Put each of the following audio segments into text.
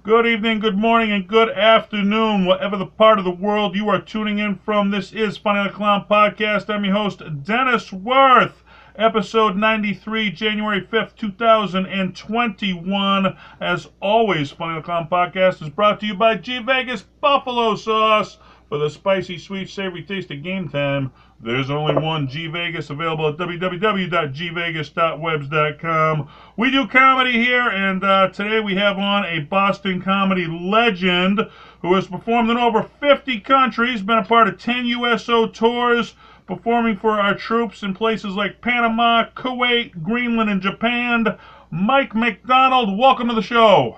Good evening, good morning, and good afternoon, whatever the part of the world you are tuning in from. This is Funny Like a Clown Podcast. I'm your host, Dennis Wirth. Episode 93, January 5th, 2021. As always, Funny Like a Clown Podcast is brought to you by G Vegas Buffalo Sauce. For the spicy, sweet, savory taste of game time, there's only one G Vegas, available at www.gvegas.webs.com. We do comedy here, and today we have on a Boston comedy legend who has performed in over 50 countries, been a part of 10 USO tours, performing for our troops in places like Panama, Kuwait, Greenland, and Japan. Mike McDonald, welcome to the show.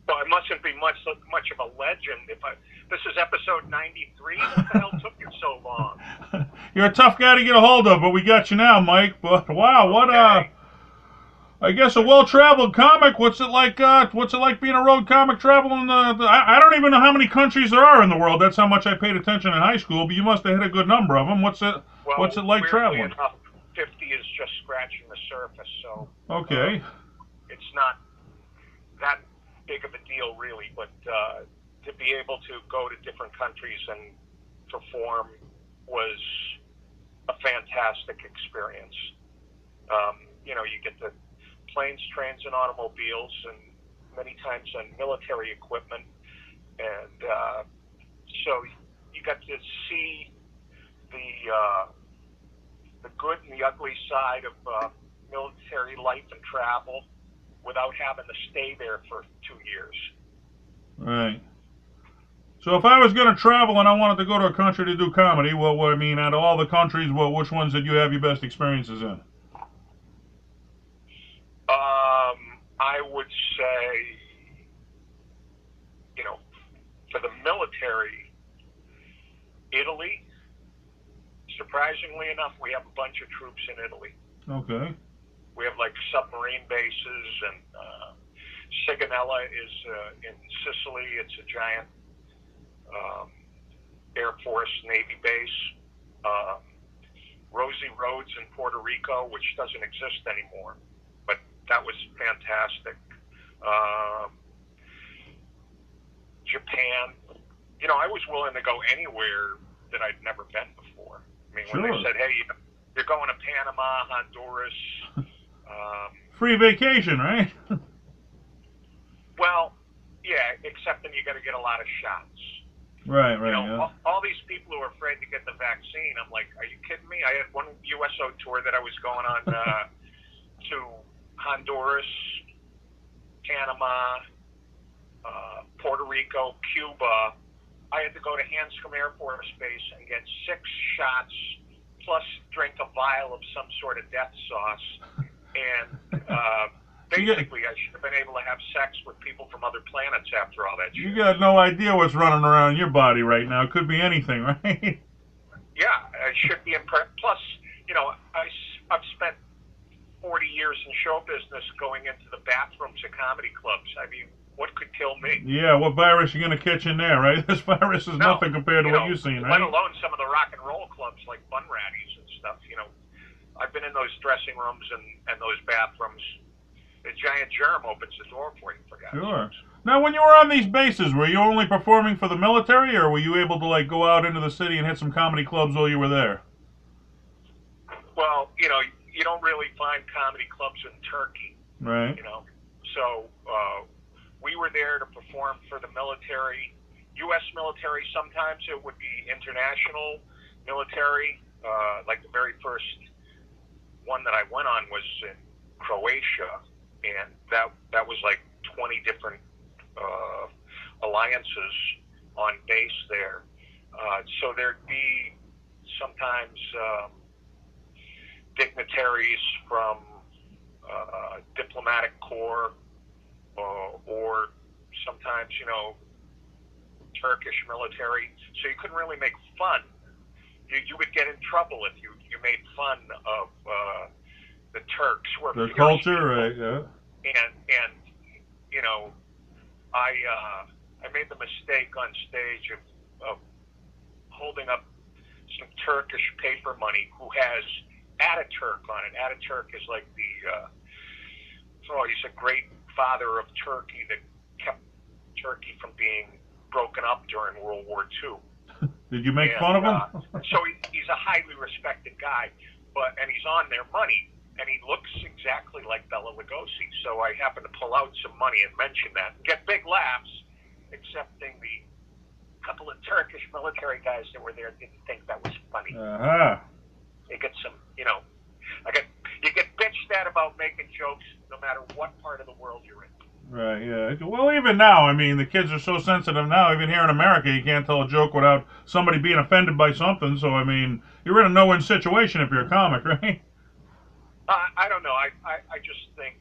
Well, it mustn't be much of a legend. This is episode 93. What the hell took you so long? You're a tough guy to get a hold of, but we got you now, Mike. But wow, what Okay. I guess a well-traveled comic. What's it like? What's it like being a road comic traveling? I don't even know how many countries there are in the world. That's how much I paid attention in high school. But you must have hit a good number of them. What's it like traveling? Enough, 50 is just scratching the surface. So okay, it's not that big of a deal, really. But to be able to go to different countries and perform was a fantastic experience. You get the planes, trains, and automobiles, and many times on military equipment, and so you got to see the good and the ugly side of military life and travel without having to stay there for 2 years. right. So if I was going to travel and I wanted to go to a country to do comedy, out of all the countries, which ones did you have your best experiences in? I would say, for the military, Italy. Surprisingly enough, we have a bunch of troops in Italy. Okay. We have like submarine bases, and Sigonella is in Sicily. It's a giant Air Force Navy base. Rosie Roads in Puerto Rico, which doesn't exist anymore, but that was fantastic. Japan. I was willing to go anywhere that I'd never been before. I mean, Sure. when they said, "Hey, you're going to Panama, Honduras," Free vacation, right? well, yeah, except then you got to get a lot of shots. Right. Yeah. All these people who are afraid to get the vaccine, I'm like, are you kidding me? I had one USO tour that I was going on to Honduras, Panama, Puerto Rico, Cuba. I had to go to Hanscom Air Force Base and get 6 shots, plus drink a vial of some sort of death sauce. And basically, I should have been able to have sex with people from other planets after all that shit. You got no idea what's running around in your body right now. It could be anything, right? Yeah, I should be impressed. Plus, I've spent 40 years in show business going into the bathrooms of comedy clubs. I mean, what could kill me? Yeah, what virus are you going to catch in there, right? This virus is nothing compared to what you've seen, right? Let alone some of the rock and roll clubs like Bunratty's and stuff. I've been in those dressing rooms and those bathrooms. A giant germ opens the door for you, for God's sakes. Now, when you were on these bases, were you only performing for the military, or were you able to go out into the city and hit some comedy clubs while you were there? Well, you don't really find comedy clubs in Turkey. Right. So we were there to perform for the military, U.S. military. Sometimes it would be international military. Like the very first one that I went on was in Croatia, and that was like 20 different alliances on base there. So there'd be sometimes dignitaries from diplomatic corps, or sometimes, Turkish military. So you couldn't really make fun. You would get in trouble if you made fun of the Turks. Their culture, right? Yeah. And I made the mistake on stage of holding up some Turkish paper money who has Ataturk on it. Ataturk is like he's a great father of Turkey that kept Turkey from being broken up during World War II. Did you make fun of him? So he's a highly respected guy, and he's on their money, and he looks exactly like Bela Lugosi. So I happened to pull out some money and mention that, and get big laughs, excepting the couple of Turkish military guys that were there didn't think that was funny. You get some, you get bitched at about making jokes no matter what part of the world you're in. Right, yeah. Well, even now, I mean, the kids are so sensitive now. Even here in America, you can't tell a joke without somebody being offended by something. So, I mean, you're in a no-win situation if you're a comic, right? I don't know. I just think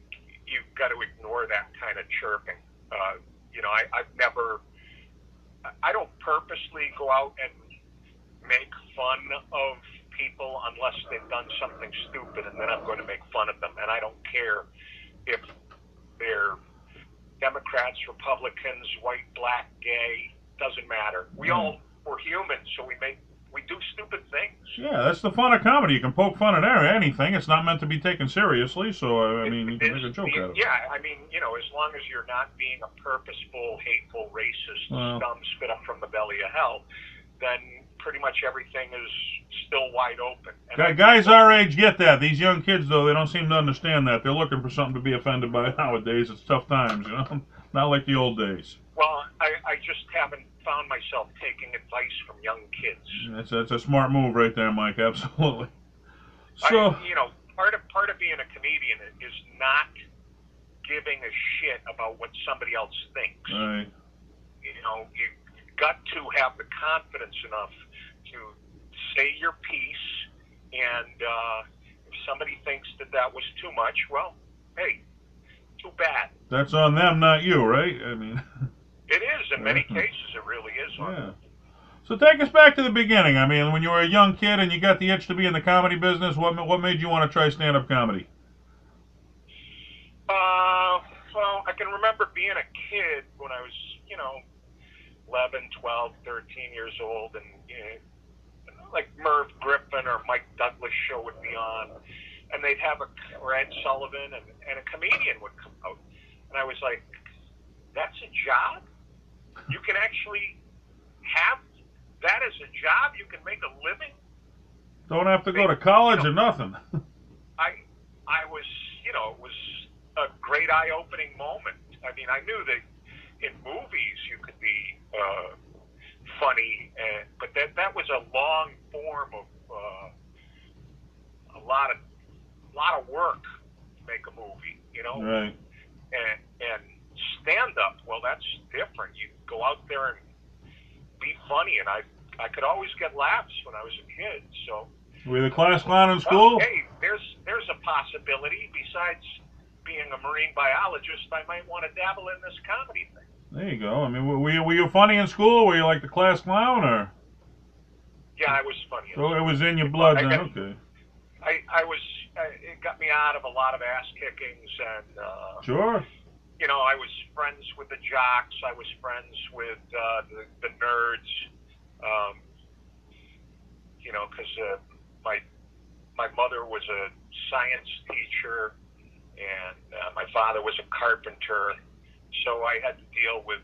you've got to ignore that kind of chirping. I don't purposely go out and make fun of people unless they've done something stupid, and then I'm going to make fun of them. And I don't care if they're Democrats, Republicans, white, black, gay, doesn't matter. We're humans, so we do stupid things. Yeah, that's the fun of comedy. You can poke fun at anything. It's not meant to be taken seriously, so, I mean, you can make a joke out of it. Yeah, I mean, as long as you're not being a purposeful, hateful, racist, scum spit up from the belly of hell, then pretty much everything is still wide open. And guys our age get that. These young kids, though, they don't seem to understand that. They're looking for something to be offended by nowadays. It's tough times, Not like the old days. Well, I just haven't found myself taking advice from young kids. That's a smart move right there, Mike. Absolutely. So, part of being a comedian is not giving a shit about what somebody else thinks. Right. You've got to have the confidence enough to say your piece, and if somebody thinks that was too much, well, hey, too bad. That's on them, not you, right? I mean, it is. In many cases, it really is on them. So take us back to the beginning. I mean, when you were a young kid and you got the itch to be in the comedy business, what made you want to try stand-up comedy? Well, I can remember being a kid when I was, 11, 12, 13 years old, and like Merv Griffin or Mike Douglas show would be on, and they'd have or Ed Sullivan, and a comedian would come out, and I was like, that's a job? You can actually have that as a job? You can make a living? Don't have to go to college or nothing. I was, it was a great eye-opening moment. I mean, I knew that in movies you could be funny, but that was a long form of a lot of work to make a movie, Right. And stand up, well, that's different. You go out there and be funny, and I could always get laughs when I was a kid. So were you the class clown in school? Hey, there's a possibility. Besides being a marine biologist, I might want to dabble in this comedy thing. There you go. I mean, were you funny in school? Were you like the class clown, or? Yeah, I was funny. So it was in your blood then. Okay. I was. It got me out of a lot of ass kickings, and sure. I was friends with the jocks. I was friends with the nerds. Because my mother was a science teacher, and my father was a carpenter. So I had to deal with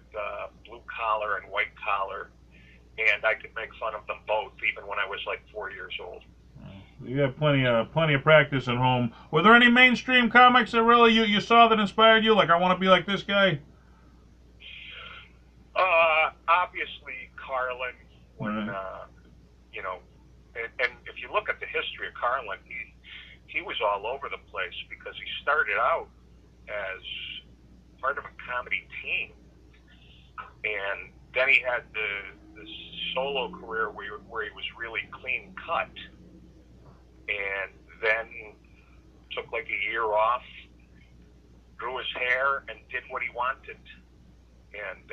blue collar and white collar, and I could make fun of them both, even when I was like 4 years old. You had plenty of practice at home. Were there any mainstream comics that really you saw that inspired you? Like, I want to be like this guy? Obviously, Carlin. When and if you look at the history of Carlin, he was all over the place because he started out as part of a comedy team, and then he had the solo career where he was really clean cut, and then took like a year off, grew his hair, and did what he wanted. And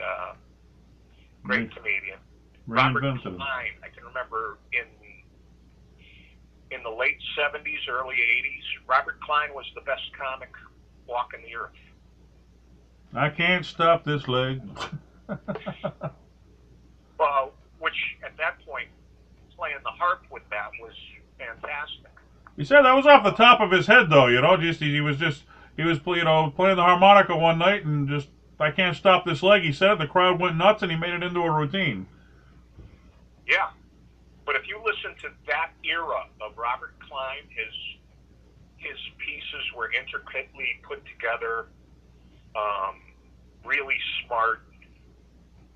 great comedian. Robert Klein, I can remember in the late 70s, early 80s, Robert Klein was the best comic walking the earth. I can't stop this leg. Well, which at that point, playing the harp with that was fantastic. He said that was off the top of his head, though. He was playing the harmonica one night and just I can't stop this leg. He said the crowd went nuts, and he made it into a routine. Yeah, but if you listen to that era of Robert Klein, his pieces were intricately put together, really smart,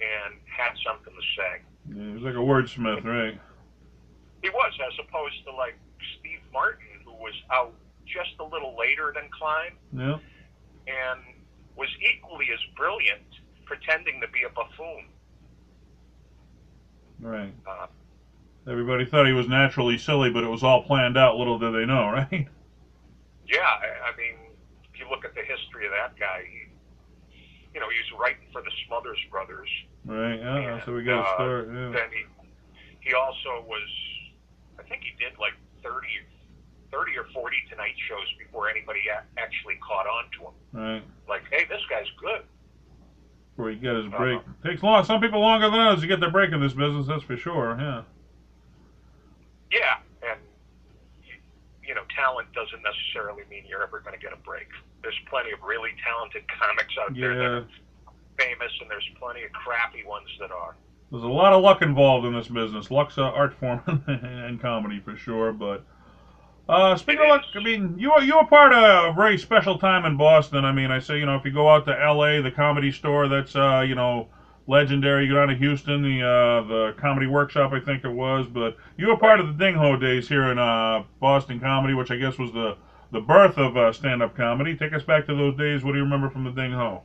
and had something to say. Yeah, he was like a wordsmith, right? He was, as opposed to like Steve Martin, who was out just a little later than Klein, Yeah. and was equally as brilliant, pretending to be a buffoon. Right. Everybody thought he was naturally silly, but it was all planned out. Little did they know, right? Yeah, I mean, if you look at the history of that guy, he was writing for the Smothers Brothers. Right. Yeah. And, So we got to start. Yeah. Then he also was, I think he did like 30 or 40 Tonight shows before anybody actually caught on to him. Right. Like, hey, this guy's good. Before he get his break. Takes long. Some people longer than others to get their break in this business. That's for sure. Yeah. Yeah, and talent doesn't necessarily mean you're ever going to get a break. There's plenty of really talented comics out there that are famous, and there's plenty of crappy ones that are. There's a lot of luck involved in this business. Luck's an art form and comedy for sure. But speaking of luck, I mean, you were part of a very special time in Boston. I mean, I say, if you go out to L.A., the Comedy Store, that's legendary. You go down to Houston, the Comedy Workshop, I think it was. But you were part of the Ding Ho days here in Boston comedy, which I guess was the birth of stand-up comedy. Take us back to those days. What do you remember from the Ding Ho?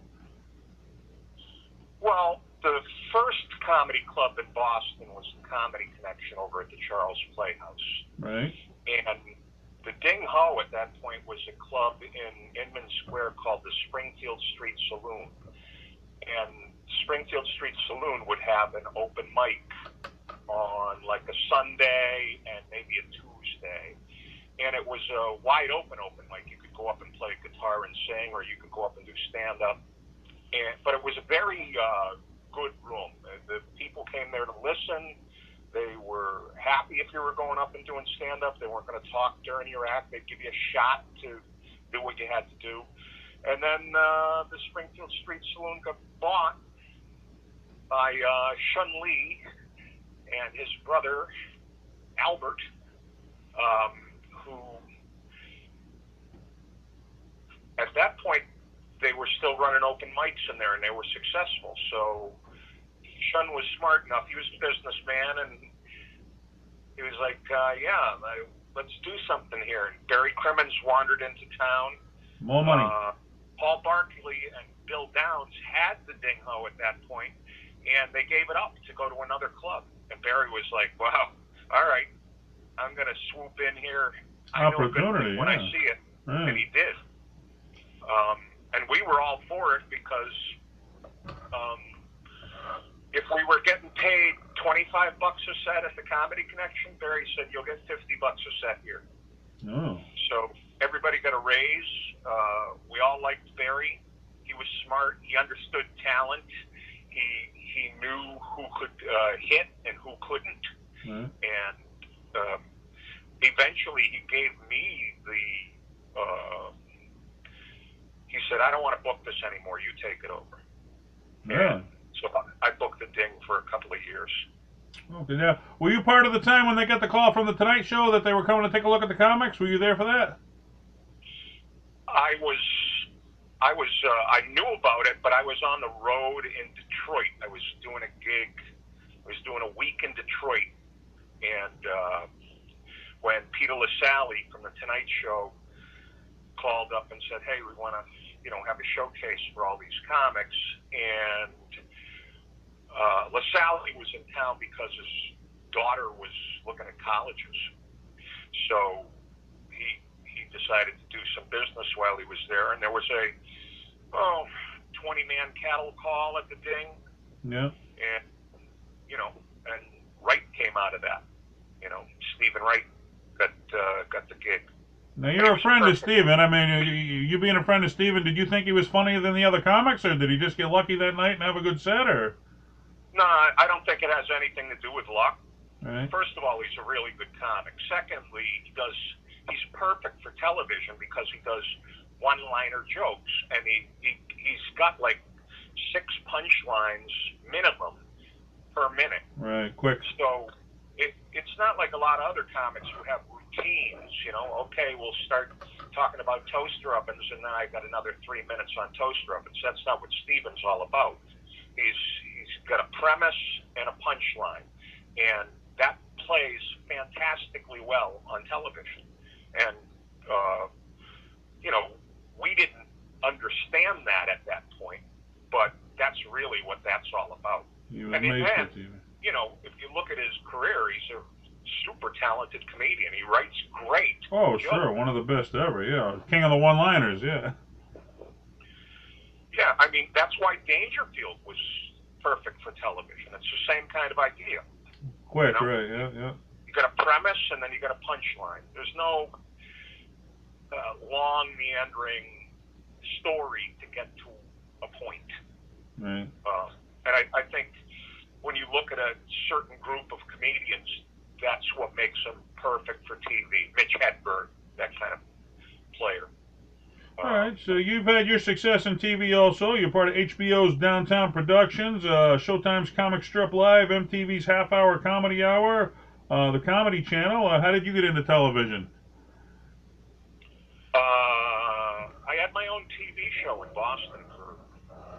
Well, the first comedy club in Boston was the Comedy Connection over at the Charles Playhouse. Right. And the Ding Ho at that point was a club in Inman Square called the Springfield Street Saloon. And Springfield Street Saloon would have an open mic on like a Sunday and maybe a Tuesday. And it was a wide open mic. You could go up and play guitar and sing, or you could go up and do stand-up. But it was a very good room. The people came there to listen. They were happy if you were going up and doing stand-up. They weren't going to talk during your act. They'd give you a shot to do what you had to do. And then the Springfield Street Saloon got bought by Shun Lee and his brother, Albert, who at that point, they were still running open mics in there, and they were successful. So Shun was smart enough. He was a businessman, and he was like, let's do something here. And Barry Crimmins wandered into town. More money. Paul Barkley and Bill Downs had the Ding Ho at that point, and they gave it up to go to another club. And Barry was like, wow, all right, I'm going to swoop in here. I know a good thing when I see it. Right. And he did. And we were all for it because if we were getting paid $25 a set at the Comedy Connection, Barry said, you'll get $50 a set here. Oh. So everybody got a raise. We all liked Barry. He was smart. He understood talent. He knew who could hit and who couldn't. Mm-hmm. And eventually he gave me he said, I don't want to book this anymore. You take it over. Yeah. And so I booked the Ding for a couple of years. Okay. Now, were you part of the time when they got the call from the Tonight Show that they were coming to take a look at the comics? Were you there for that? I knew about it, but I was on the road in Detroit. I was doing a gig. I was doing a week in Detroit. And when Peter LaSalle from the Tonight Show called up and said, hey, we want to, have a showcase for all these comics. And LaSalle was in town because his daughter was looking at colleges. So he decided to do some business while he was there. And there was a 20-man cattle call at the Ding. Yeah. And, and Wright came out of that. Stephen Wright got the gig. Now, you're a friend of Stephen. I mean, you being a friend of Stephen, did you think he was funnier than the other comics, or did he just get lucky that night and have a good set, or? No, I don't think it has anything to do with luck. Right. First of all, he's a really good comic. Secondly, he's perfect for television because he does one-liner jokes, and he's got like 6 punchlines minimum per minute. Right, quick. So it's not like a lot of other comics who have routines. Okay, we'll start talking about toaster ovens, and then I got another 3 minutes on toaster ovens. That's not what Steven's all about. He's got a premise and a punchline, and that plays fantastically well on television. And we didn't understand that at that point, but that's really what that's all about. You and amazed then, with you. If you look at his career, he's a super talented comedian. He writes great. Oh, sure, one of the best ever. Yeah, king of the one-liners. Yeah. Yeah, I mean that's why Dangerfield was perfect for television. It's the same kind of idea. Quick, right? Yeah, yeah. You got a premise, and then you got a punchline. There's no long meandering story to get to a point. Right. And I think when you look at a certain group of comedians, that's what makes them perfect for TV. Mitch Hedberg, that kind of player. All right, so you've had your success in TV also. You're part of HBO's Downtown Productions, Showtime's Comic Strip Live, MTV's Half Hour Comedy Hour, the Comedy Channel. How did you get into television? I had my own TV show in Boston for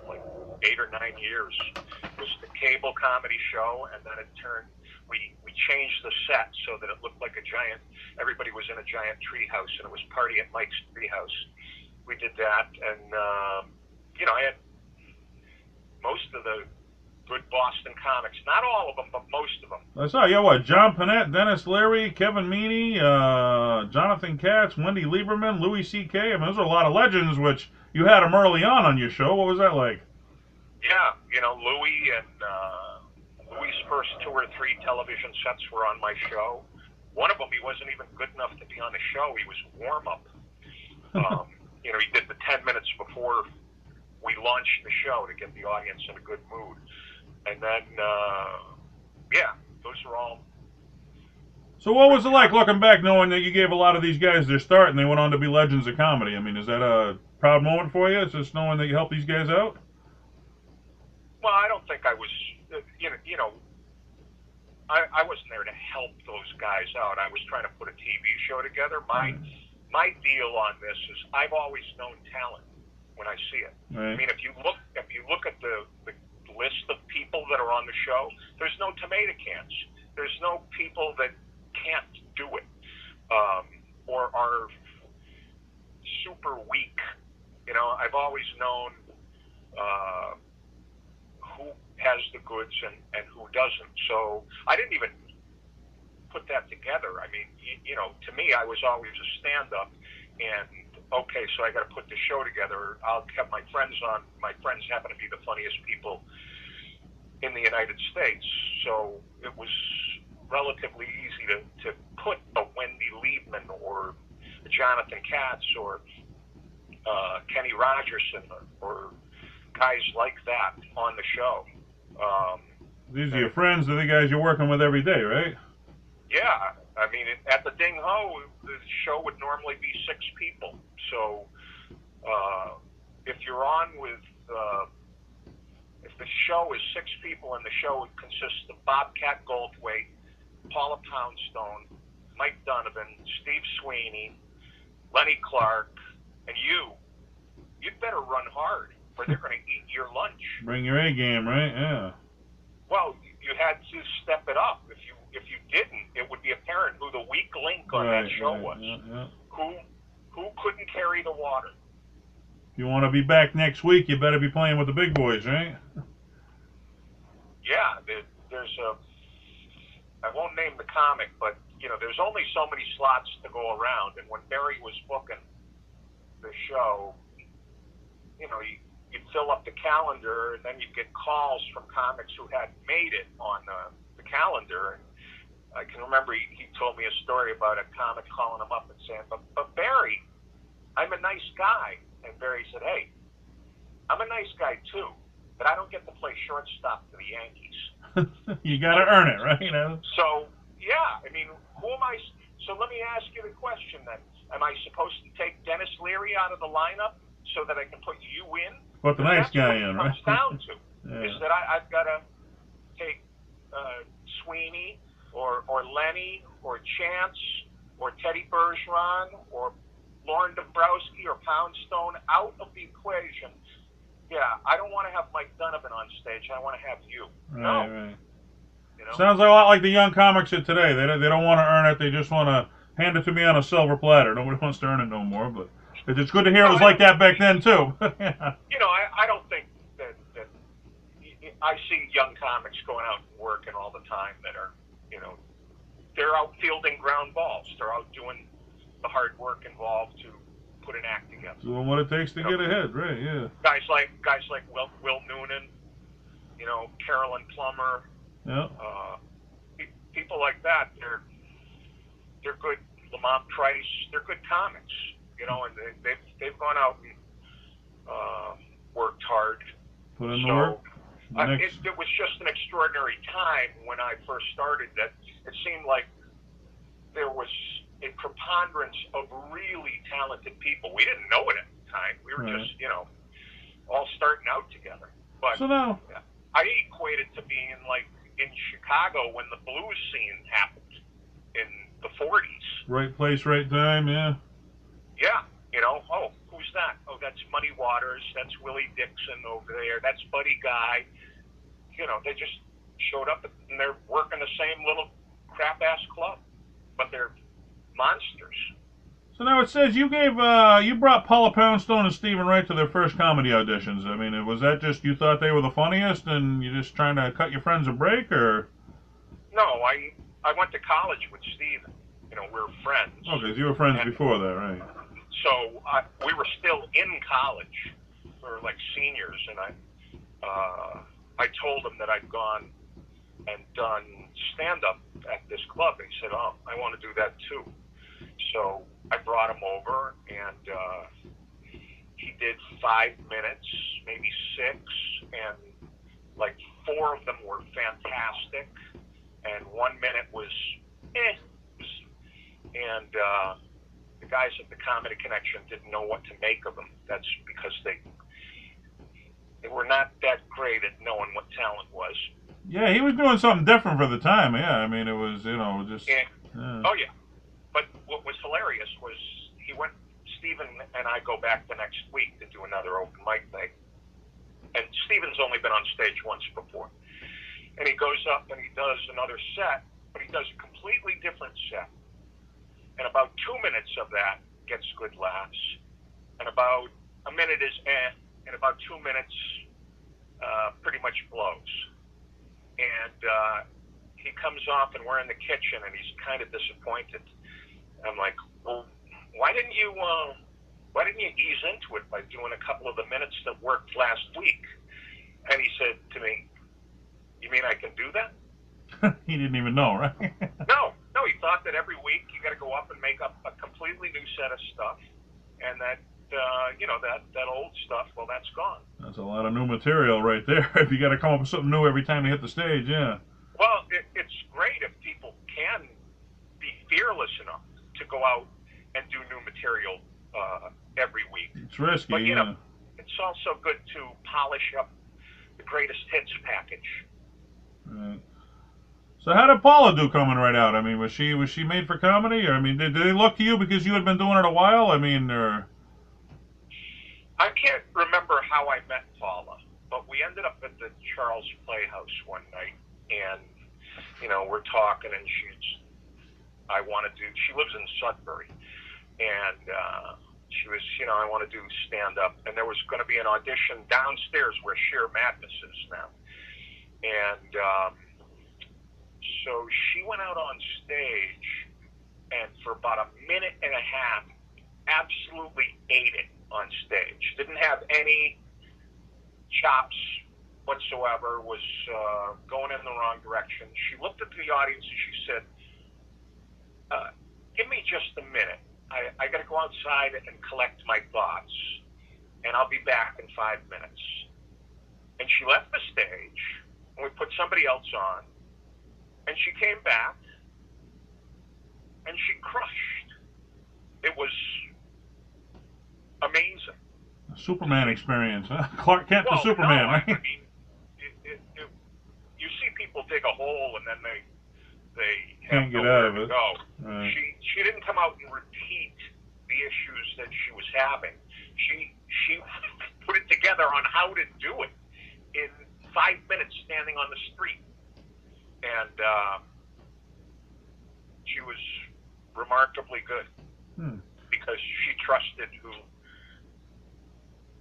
like 8 or 9 years. It was the cable comedy show, and then it turned. We changed the set so that it looked like a giant. Everybody was in a giant treehouse, and it was Party at Mike's Treehouse. We did that, and I had most of the good Boston comics. Not all of them, but most of them. I saw you. What? John Panette, Dennis Leary, Kevin Meaney, Jonathan Katz, Wendy Lieberman, Louis C.K. I mean, those are a lot of legends. Which you had them early on your show. What was that like? Yeah, Louis and Louis' first 2 or 3 television sets were on my show. One of them, he wasn't even good enough to be on the show. He was warm up. He did the 10 minutes before we launched the show to get the audience in a good mood. And then, those are all. So what was it like looking back, knowing that you gave a lot of these guys their start and they went on to be legends of comedy? I mean, is that a proud moment for you? Is just knowing that you helped these guys out? Well, I don't think I was, I wasn't there to help those guys out. I was trying to put a TV show together. My deal on this is I've always known talent when I see it. Right. I mean, if you look at the list of people that are on the show, there's no tomato cans. There's no people that can't do it or are super weak. I've always known who has the goods and who doesn't. So I didn't even put that together. I mean, to me, I was always a stand-up, and okay, so I got to put the show together. I'll have my friends on. My friends happen to be the funniest people in the United States, so it was relatively easy to put a Wendy Liebman or Jonathan Katz or Kenny Rogerson or guys like that on the show. These are your friends, they're the guys you're working with every day, right? Yeah, I mean, at the Ding Ho, the show would normally be 6 people. So if you're on with, if the show is 6 people and the show consists of Bobcat Goldthwait, Paula Poundstone, Mike Donovan, Steve Sweeney, Lenny Clark, and you'd better run hard or they're going to eat your lunch. Bring your A game, right? Yeah. Well, you had to step it up. If you didn't, it would be apparent who the weak link on that show was. Yeah. Who couldn't carry the water. If you want to be back next week, you better be playing with the big boys, right? Yeah, there's I won't name the comic, but there's only so many slots to go around, and when Barry was booking the show, you'd fill up the calendar, and then you'd get calls from comics who hadn't made it on the calendar. And I can remember he told me a story about a comic calling him up and saying, but Barry, I'm a nice guy. And Barry said, hey, I'm a nice guy too, but I don't get to play shortstop for the Yankees. You got to earn it, right? So, yeah, I mean, who am I? So let me ask you the question then. Am I supposed to take Dennis Leary out of the lineup so that I can put you in? Put the nice that's guy what it in, comes right? down to. Yeah. Is that I've got to take Sweeney or Lenny or Chance or Teddy Bergeron or Lauren Dombrowski or Poundstone out of the equation. Yeah, I don't want to have Mike Donovan on stage. I want to have you. Right, No. right. You know? Sounds a lot like the young comics of today. They don't want to earn it. They just want to hand it to me on a silver platter. Nobody wants to earn it no more. But it's good to hear it was like that back then too. Yeah. You know, I don't think that I see young comics going out and working all the time that are, you know, they're out fielding ground balls. They're out doing the hard work involved to put an act together. Doing what it takes to get ahead, right? Yeah. Guys like Will Noonan, you know, Carolyn Plummer, Yeah. people like that. They're good. Lamont Price, they're good comics, you know, and they've gone out and worked hard. Put in the work. It was just an extraordinary time when I first started that it seemed like there was a preponderance of really talented people. We didn't know it at the time. We were just, you know, all starting out together. But so now, I equate it to being like in Chicago when the blues scene happened in the 40s. Right place, right time, yeah. Yeah, you know, oh, who's that? Oh, that's Muddy Waters. That's Willie Dixon over there. That's Buddy Guy. You know, they just showed up and they're working the same little crap-ass club, but they're monsters. So now it says you brought Paula Poundstone and Stephen Wright to their first comedy auditions. I mean, was that just you thought they were the funniest and you're just trying to cut your friends a break, or? No, I went to college with Stephen. You know, we were friends. Okay, so you were friends before that, right? So we were still in college. We were like seniors, and I told him that I'd gone and done stand-up at this club. And he said, oh, I want to do that too. So I brought him over, and he did 5 minutes, maybe 6, and like 4 of them were fantastic, and 1 minute was eh. And the guys at the Comedy Connection didn't know what to make of him. That's because they were not that great at knowing what talent was. Yeah, he was doing something different for the time. Yeah, I mean, it was, you know, just. Oh yeah, but what was hilarious was Stephen and I go back the next week to do another open mic thing, and Stephen's only been on stage once before, and he goes up and he does another set, but he does a completely different set. And about 2 minutes of that gets good laughs. And about a minute is and about 2 minutes pretty much blows. And he comes off and we're in the kitchen and he's kind of disappointed. I'm like, well, why didn't you ease into it by doing a couple of the minutes that worked last week? And he said to me, you mean I can do that? He didn't even know, right? No, he thought that every week you got to go up and make up a completely new set of stuff, and that you know, that old stuff, well, that's gone. That's a lot of new material right there. If you got to come up with something new every time you hit the stage, yeah. Well, it's great if people can be fearless enough to go out and do new material every week. It's risky, but, you yeah. know, it's also good to polish up the greatest hits package. Right. So how did Paula do coming right out? I mean, was she made for comedy? Or I mean, did they look to you because you had been doing it a while? I mean, or I can't remember how I met Paula, but we ended up at the Charles Playhouse one night, and you know, we're talking, and she lives in Sudbury, and she was, you know, I want to do stand up, and there was going to be an audition downstairs where Sheer Madness is now, and so she went out on stage, and for about a minute and a half, absolutely ate it on stage. Didn't have any chops whatsoever, was going in the wrong direction. She looked at the audience and she said, give me just a minute. I got to go outside and collect my thoughts, and I'll be back in 5 minutes. And she left the stage, and we put somebody else on. And she came back, and she crushed. It was amazing. Superman experience, huh? Clark Kent to Well, no, Superman, I right? mean, you see people dig a hole and then they have Can't get out nowhere of to it. go. Right. She didn't come out and repeat the issues that she was having. She put it together on how to do it in 5 minutes, standing on the street, and she was remarkably good because she trusted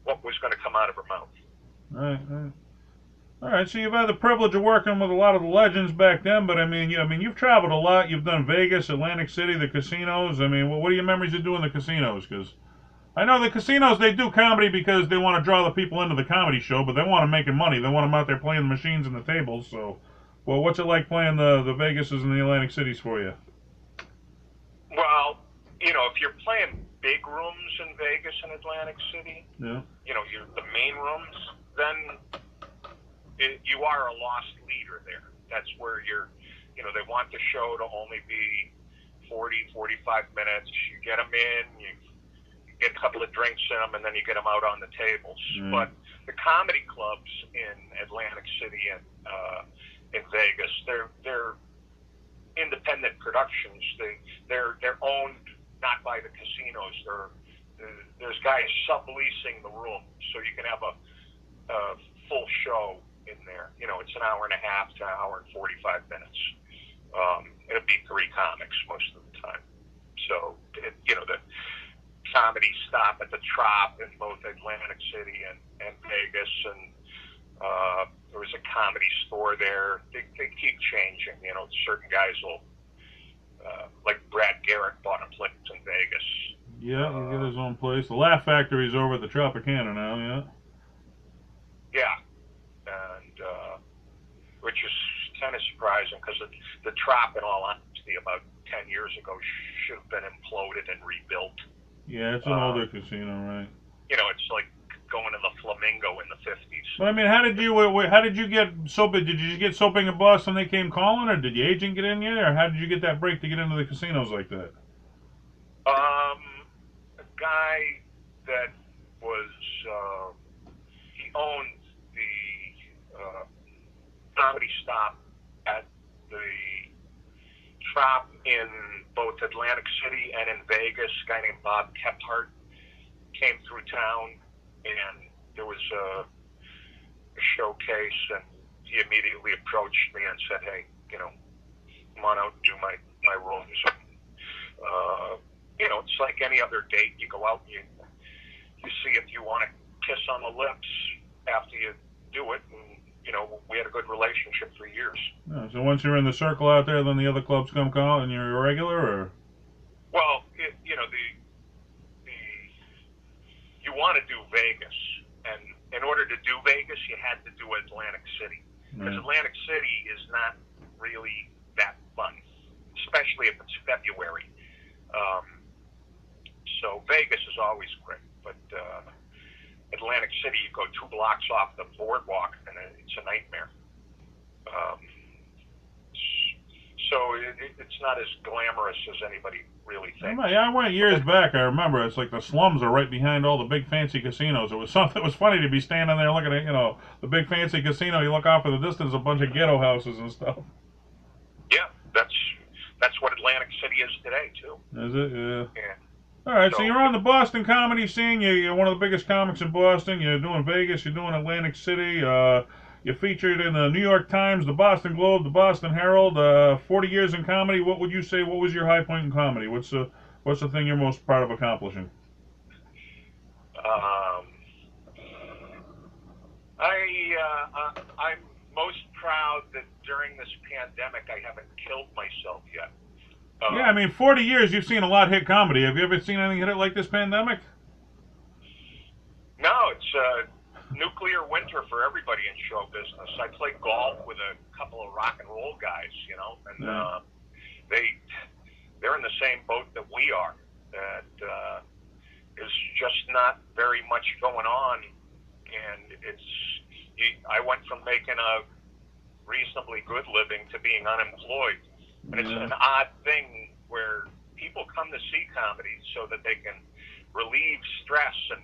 what was going to come out of her mouth. Right, right. All right, so you've had the privilege of working with a lot of the legends back then, but I mean, you've traveled a lot. You've done Vegas, Atlantic City, the casinos. I mean, what are your memories of doing the casinos? Because I know the casinos, they do comedy because they want to draw the people into the comedy show, but they want them making money. They want them out there playing the machines and the tables. So, well, what's it like playing the Vegases and the Atlantic Cities for you? Well, if you're playing big rooms in Vegas and Atlantic City, Yeah. you're the main rooms, then you are a lost leader there. That's where they want the show to only be 40, 45 minutes. You get them in, you get a couple of drinks in them, and then you get them out on the tables. But the comedy clubs in Atlantic City and in Vegas, they're independent productions. They're owned not by the casinos. There's guys subleasing the room, so you can have a full show in there. It's an hour and a half to an hour and 45 minutes. It'll be 3 comics most of the time. So the comedy stop at the Trop in both Atlantic City and Vegas, and there was a comedy store there. They keep changing. Certain guys will, like Brad Garrett bought a place in Vegas. Yeah, he get his own place. The Laugh Factory's over at the Tropicana now, yeah. Yeah, and which is kind of surprising because the Trop, in all honesty, about 10 years ago should have been imploded and rebuilt. Yeah, it's an older casino, right? It's like going to the Flamingo in the 50s. But I mean, how did you get so big? Did you just get so big in Boston they came calling, or did the agent get in you, or how did you get that break to get into the casinos like that? A guy that was he owned the comedy stop at the Trop in both Atlantic City and in Vegas. A guy named Bob Kephart came through town, and there was a showcase, and he immediately approached me and said, "Hey, come on out and do my rooms." It's like any other date. You go out and you see if you want to kiss on the lips after you do it, and we had a good relationship for years. Oh, so once you're in the circle out there, then the other clubs come call and you're a regular, or? Well, you want to do Vegas, and in order to do Vegas, you had to do Atlantic City, because Atlantic City is not really that fun, especially if it's February. So Vegas is always great, but Atlantic City, you go 2 blocks off the boardwalk, and it's a nightmare. So it's not as glamorous as anybody really thinks. Yeah, I went years back. I remember it's like the slums are right behind all the big fancy casinos. It was something. It was funny to be standing there looking at the big fancy casino. You look off in the distance, a bunch of ghetto houses and stuff. Yeah, that's what Atlantic City is today too. Is it? Yeah. Yeah. All right, so you're on the Boston comedy scene. You're one of the biggest comics in Boston. You're doing Vegas. You're doing Atlantic City. You're featured in the New York Times, the Boston Globe, the Boston Herald. 40 years in comedy. What would you say? What was your high point in comedy? What's the thing you're most proud of accomplishing? I'm most proud that during this pandemic I haven't killed myself yet. Yeah, I mean, 40 years, you've seen a lot hit comedy. Have you ever seen anything hit it like this pandemic? No, it's nuclear winter for everybody in show business. I play golf with a couple of rock and roll guys, and they're in the same boat that we are. That there's just not very much going on, and I went from making a reasonably good living to being unemployed. And it's an odd thing where people come to see comedy so that they can relieve stress and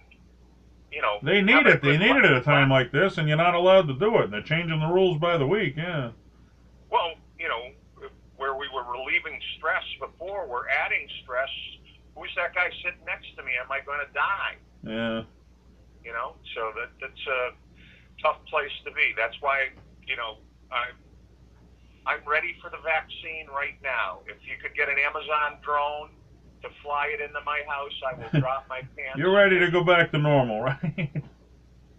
They need having a it. They good need it at a time run. like this, and you're not allowed to do it. And they're changing the rules by the week. Yeah. Well, where we were relieving stress before, we're adding stress. Who's that guy sitting next to me? Am I going to die? Yeah. So that's a tough place to be. That's why, I'm ready for the vaccine right now. If you could get an Amazon drone to fly it into my house, I will drop my pants. You're ready to go back to normal, right?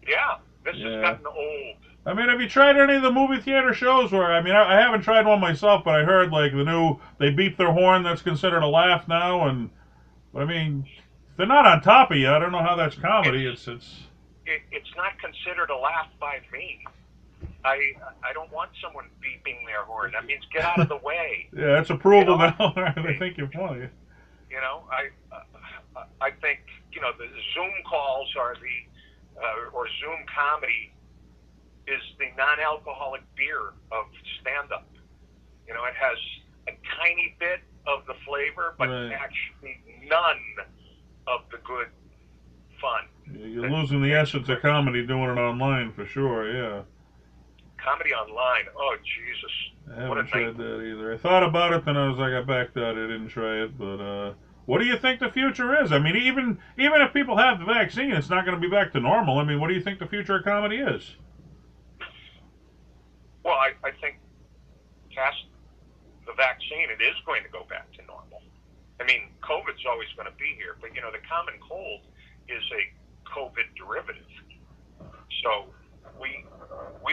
Yeah, this has Yeah. gotten old. I mean, have you tried any of the movie theater shows where, I mean, I haven't tried one myself, but I heard, like, the new, they beep their horn, that's considered a laugh now, but I mean, if they're not on top of you, I don't know how that's comedy. It's It's not considered a laugh by me. I don't want someone beeping their horn. That means get out of the way. Yeah, it's approval now. They think you're funny. I think the Zoom calls are or Zoom comedy is the non-alcoholic beer of stand-up. It has a tiny bit of the flavor, but Right. actually none of the good fun. You're losing the essence of comedy doing it online for sure. Yeah. Comedy online. Oh Jesus! I haven't tried that either. I thought about it, then I was like, I backed out. I didn't try it. But what do you think the future is? I mean, even if people have the vaccine, it's not going to be back to normal. I mean, what do you think the future of comedy is? Well, I think past the vaccine, it is going to go back to normal. I mean, COVID's always going to be here, but the common cold is a COVID derivative. So we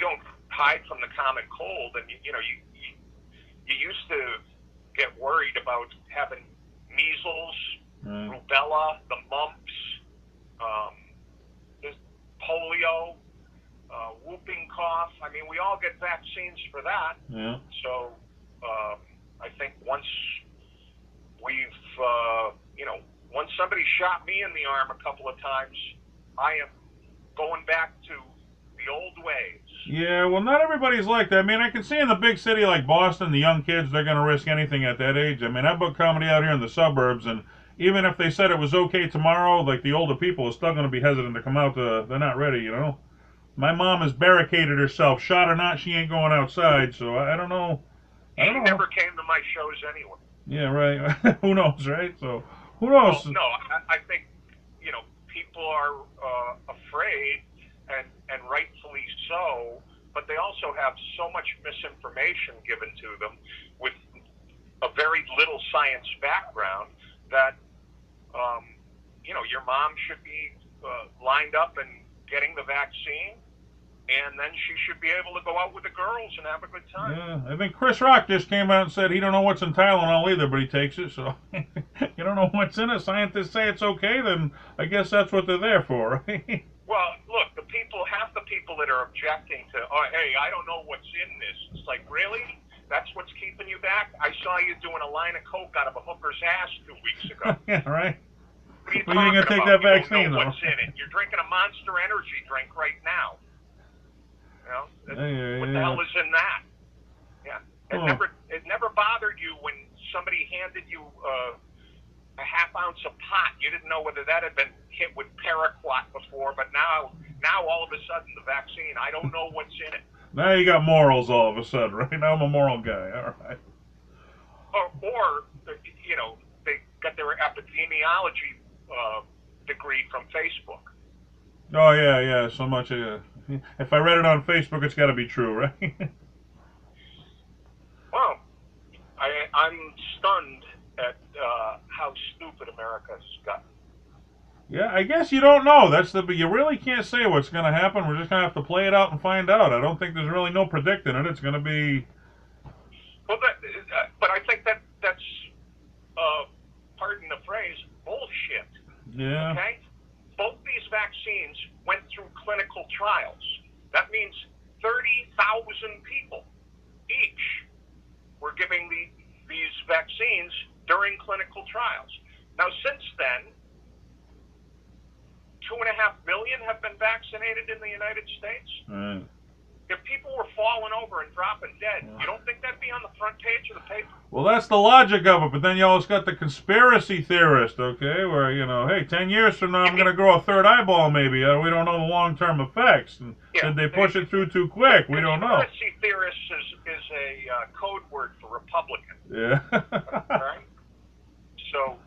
don't hide from the common cold, and you used to get worried about having measles, rubella, the mumps, the polio, whooping cough. I mean, we all get vaccines for that. Yeah. So I think once we've once somebody shot me in the arm a couple of times, I am going back to the old ways. Yeah, well, not everybody's like that. I mean, I can see in the big city like Boston, the young kids, they're going to risk anything at that age. I mean, I book comedy out here in the suburbs, and even if they said it was okay tomorrow, like the older people are still going to be hesitant to come out. They're not ready, My mom has barricaded herself. Shot or not, she ain't going outside, so I don't know. She never came to my shows anyway. Yeah, right. Who knows, right? So, who knows? Well, no, I think, people are afraid, and rightfully so, but they also have so much misinformation given to them with a very little science background that, your mom should be lined up and getting the vaccine, and then she should be able to go out with the girls and have a good time. Yeah, I think Chris Rock just came out and said he don't know what's in Tylenol either, but he takes it, so you don't know what's in it. Scientists say it's okay, then I guess that's what they're there for, right? Well, look, half the people that are objecting to, hey, I don't know what's in this. It's like, really? That's what's keeping you back? I saw you doing a line of coke out of a hooker's ass 2 weeks ago. Yeah, right. What are you Well, you ain't talking gonna take about? that vaccine, you don't know though. what's in it. You're drinking a Monster Energy drink right now. What the hell is in that? Yeah. It never bothered you when somebody handed you a half ounce of pot. You didn't know whether that had been hit with paraquat before, but now all of a sudden the vaccine, I don't know what's in it. Now you got morals all of a sudden, right? Now I'm a moral guy, all right. Or they got their epidemiology degree from Facebook. Oh, yeah, so much. If I read it on Facebook, it's got to be true, right? Well, I'm stunned at how stupid America's gotten. Yeah, I guess you don't know. You really can't say what's going to happen. We're just going to have to play it out and find out. I don't think there's really no predicting it. It's going to be... Well, but I think that's, pardon the phrase, bullshit. Yeah. Okay? Both these vaccines went through clinical trials. That means 30,000 people each were giving these vaccines during clinical trials. Now, since then, 2.5 million have been vaccinated in the United States. Right. if people were falling over and dropping dead, you don't think that'd be on the front page of the paper? Well, that's the logic of it, but then you always got the conspiracy theorist, okay, where, you know, hey, 10 years from now I'm going to grow a third eyeball maybe. We don't know the long-term effects. And Yeah. did they push it through too quick? We don't know. Conspiracy theorist is a code word for Republican. Yeah. Right? So...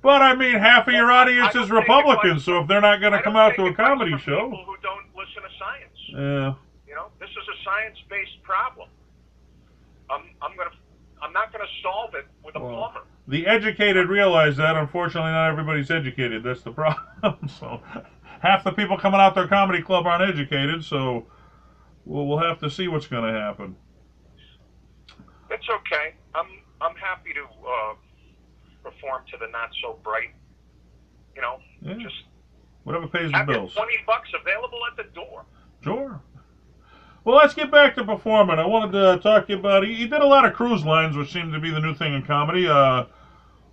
But, I mean, half of your audience is Republicans, so if they're not going to come out to a comedy show... People who don't listen to science. Yeah. You know, this is a science-based problem. I'm not gonna solve it with a plumber. The educated realize that. Unfortunately, not everybody's educated. That's the problem. So, half the people coming out to a comedy club aren't educated. So, we'll have to see what's going to happen. It's okay. I'm happy to perform to the not so bright. You know, just whatever pays the bills. $20 available at the door. Sure. Well, let's get back to performing. I wanted to talk to you about, you did a lot of cruise lines, which seemed to be the new thing in comedy. Well,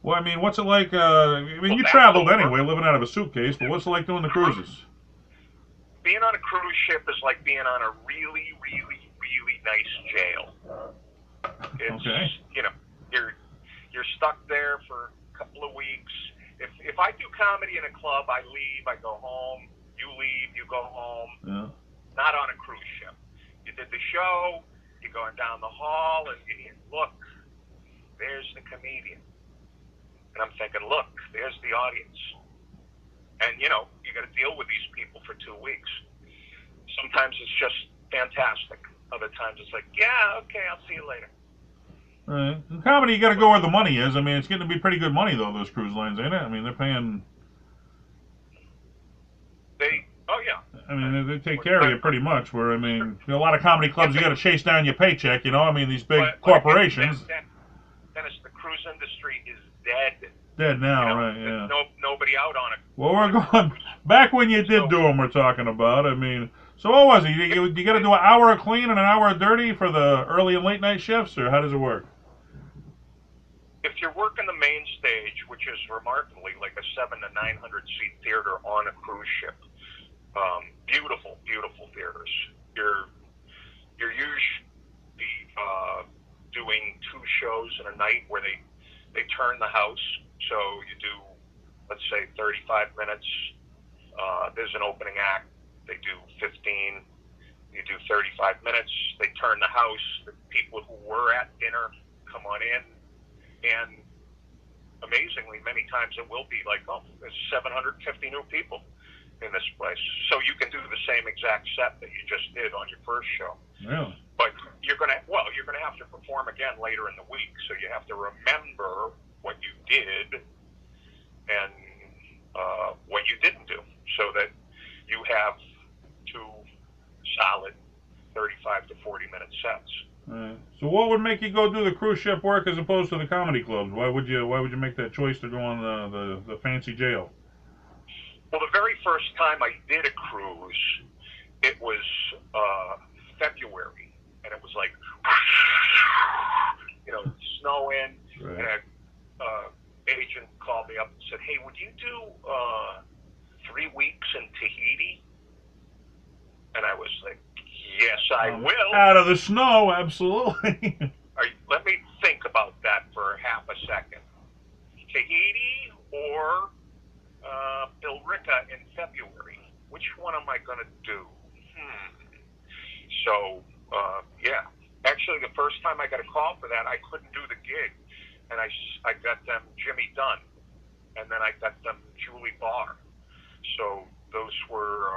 I mean, what's it like, you traveled anyway, living out of a suitcase, but what's it like doing the cruises? Being on a cruise ship is like being on a really, really, really nice jail. It's, you know, you're stuck there for a couple of weeks. If I do comedy in a club, I leave, I go home. You leave, you go home. Yeah. Not on a cruise ship. You did the show, you're going down the hall, and you look, there's the comedian. And I'm thinking, look, there's the audience. And, you know, you got to deal with these people for 2 weeks. Sometimes it's just fantastic. Other times it's like, yeah, okay, I'll see you later. Right. In comedy, you got to go where the money is. I mean, it's getting to be pretty good money, though, those cruise lines, ain't it? I mean, they're paying... Oh, yeah. I mean, they take care of you pretty much. Where, I mean, a lot of comedy clubs, you got to chase down your paycheck, you know? I mean, these big corporations. Dennis, the cruise industry is dead. Dead now, you know, right, yeah. Nobody out on it. Well, we're going back when you did do them, we're talking about. I mean, so what was it? You got to do an hour of clean and an hour of dirty for the early and late night shifts, or how does it work? If you're working the main stage, which is remarkably like a 700 to 900 seat theater on a cruise ship, beautiful, beautiful theaters. You're usually doing 2 shows in a night where they turn the house. So you do, let's say, 35 minutes. There's an opening act. They do 15. You do 35 minutes. They turn the house. The people who were at dinner come on in. And amazingly, many times it will be like, oh, there's 750 new people in this place. So you can do the same exact set that you just did on your first show. Really? But you're gonna have to perform again later in the week. So you have to remember what you did and what you didn't do, so that you have 2 solid 35 to 40 minute sets. Right. So what would make you go do the cruise ship work as opposed to the comedy clubs? Why would you make that choice to go on the fancy jail? Well, the very first time I did a cruise, it was February, and it was like, you know, snowing. Right. And an agent called me up and said, "Hey, would you do 3 weeks in Tahiti?" And I was like, "Yes, I will." Out of the snow, absolutely. Let me think about that for half a second. Tahiti or Billerica in February? Which one am I going to do? So, yeah. Actually, the first time I got a call for that, I couldn't do the gig. And I got them Jimmy Dunn. And then I got them Julie Barr. So those were...